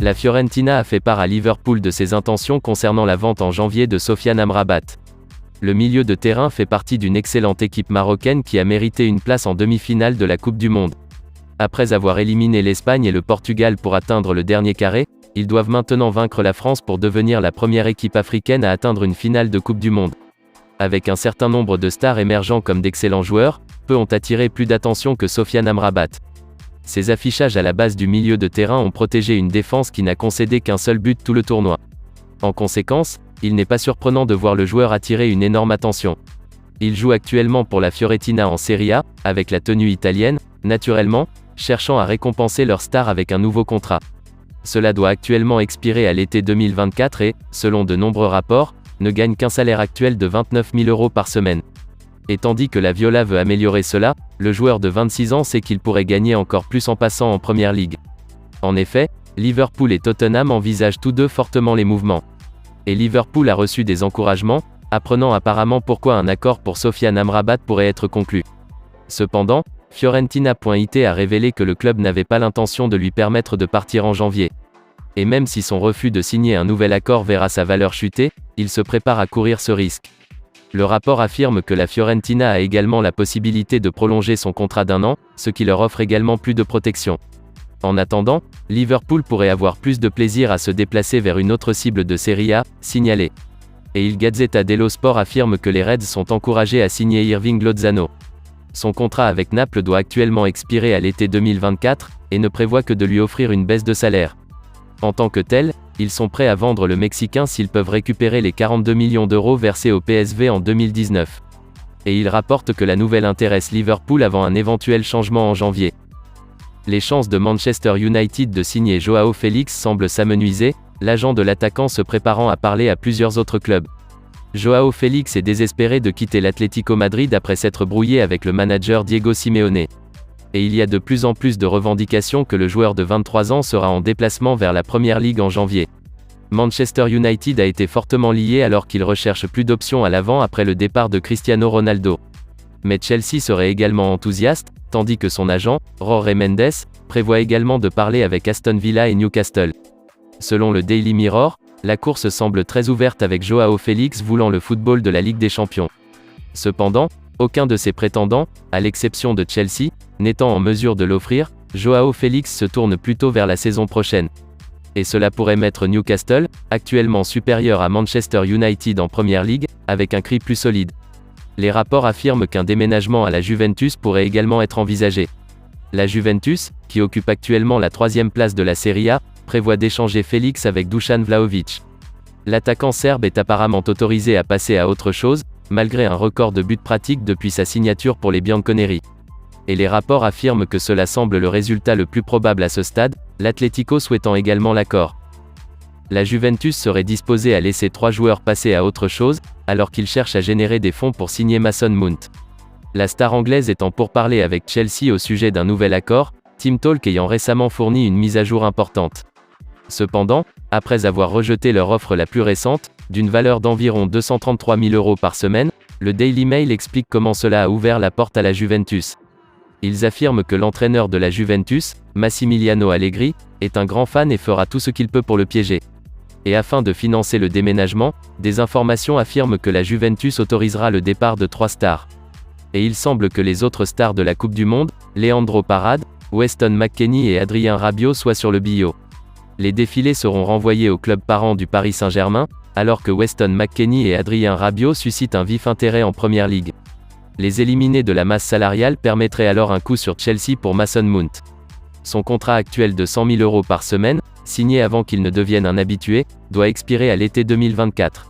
La Fiorentina a fait part à Liverpool de ses intentions concernant la vente en janvier de Sofiane Amrabat. Le milieu de terrain fait partie d'une excellente équipe marocaine qui a mérité une place en demi-finale de la Coupe du Monde. Après avoir éliminé l'Espagne et le Portugal pour atteindre le dernier carré, ils doivent maintenant vaincre la France pour devenir la première équipe africaine à atteindre une finale de Coupe du Monde. Avec un certain nombre de stars émergents comme d'excellents joueurs, peu ont attiré plus d'attention que Sofiane Amrabat. Ces affichages à la base du milieu de terrain ont protégé une défense qui n'a concédé qu'un seul but tout le tournoi. En conséquence, il n'est pas surprenant de voir le joueur attirer une énorme attention. Il joue actuellement pour la Fiorentina en Serie A, avec la tenue italienne, naturellement, cherchant à récompenser leur star avec un nouveau contrat. Cela doit actuellement expirer à l'été 2024 et, selon de nombreux rapports, ne gagne qu'un salaire actuel de 29 000 € par semaine. Et tandis que la Viola veut améliorer cela, le joueur de 26 ans sait qu'il pourrait gagner encore plus en passant en Première Ligue. En effet, Liverpool et Tottenham envisagent tous deux fortement les mouvements. Et Liverpool a reçu des encouragements, apprenant apparemment pourquoi un accord pour Sofiane Amrabat pourrait être conclu. Cependant, Fiorentina.it a révélé que le club n'avait pas l'intention de lui permettre de partir en janvier. Et même si son refus de signer un nouvel accord verra sa valeur chuter, il se prépare à courir ce risque. Le rapport affirme que la Fiorentina a également la possibilité de prolonger son contrat d'1 an, ce qui leur offre également plus de protection. En attendant, Liverpool pourrait avoir plus de plaisir à se déplacer vers une autre cible de Serie A, signalée. Et Il Gazzetta dello Sport affirme que les Reds sont encouragés à signer Irving Lozano. Son contrat avec Naples doit actuellement expirer à l'été 2024, et ne prévoit que de lui offrir une baisse de salaire. En tant que tel, ils sont prêts à vendre le Mexicain s'ils peuvent récupérer les 42 millions d'euros versés au PSV en 2019. Et il rapporte que la nouvelle intéresse Liverpool avant un éventuel changement en janvier. Les chances de Manchester United de signer Joao Félix semblent s'amenuiser, l'agent de l'attaquant se préparant à parler à plusieurs autres clubs. Joao Félix est désespéré de quitter l'Atlético Madrid après s'être brouillé avec le manager Diego Simeone. Et il y a de plus en plus de revendications que le joueur de 23 ans sera en déplacement vers la Première Ligue en janvier. Manchester United a été fortement lié alors qu'il recherche plus d'options à l'avant après le départ de Cristiano Ronaldo. Mais Chelsea serait également enthousiaste, tandis que son agent, Jorge Mendes, prévoit également de parler avec Aston Villa et Newcastle. Selon le Daily Mirror, la course semble très ouverte avec Joao Félix voulant le football de la Ligue des Champions. Cependant, aucun de ses prétendants, à l'exception de Chelsea, n'étant en mesure de l'offrir, Joao Félix se tourne plutôt vers la saison prochaine. Et cela pourrait mettre Newcastle, actuellement supérieur à Manchester United en Première Ligue, avec un cri plus solide. Les rapports affirment qu'un déménagement à la Juventus pourrait également être envisagé. La Juventus, qui occupe actuellement la 3e place de la Serie A, prévoit d'échanger Félix avec Dusan Vlahovic. L'attaquant serbe est apparemment autorisé à passer à autre chose, malgré un record de buts pratiques depuis sa signature pour les Bianconeri. Et les rapports affirment que cela semble le résultat le plus probable à ce stade, l'Atlético souhaitant également l'accord. La Juventus serait disposée à laisser 3 joueurs passer à autre chose, alors qu'ils cherchent à générer des fonds pour signer Mason Mount. La star anglaise est en pourparlers avec Chelsea au sujet d'un nouvel accord, Team Talk ayant récemment fourni une mise à jour importante. Cependant, après avoir rejeté leur offre la plus récente, d'une valeur d'environ 233 000 € par semaine, le Daily Mail explique comment cela a ouvert la porte à la Juventus. Ils affirment que l'entraîneur de la Juventus, Massimiliano Allegri, est un grand fan et fera tout ce qu'il peut pour le piéger. Et afin de financer le déménagement, des informations affirment que la Juventus autorisera le départ de 3 stars. Et il semble que les autres stars de la Coupe du Monde, Leandro Parade, Weston McKennie et Adrien Rabiot soient sur le billot. Les défilés seront renvoyés au club parent du Paris Saint-Germain, alors que Weston McKennie et Adrien Rabiot suscitent un vif intérêt en Première Ligue. Les éliminés de la masse salariale permettraient alors un coup sur Chelsea pour Mason Mount. Son contrat actuel de 100 000 € par semaine, signé avant qu'il ne devienne un habitué, doit expirer à l'été 2024.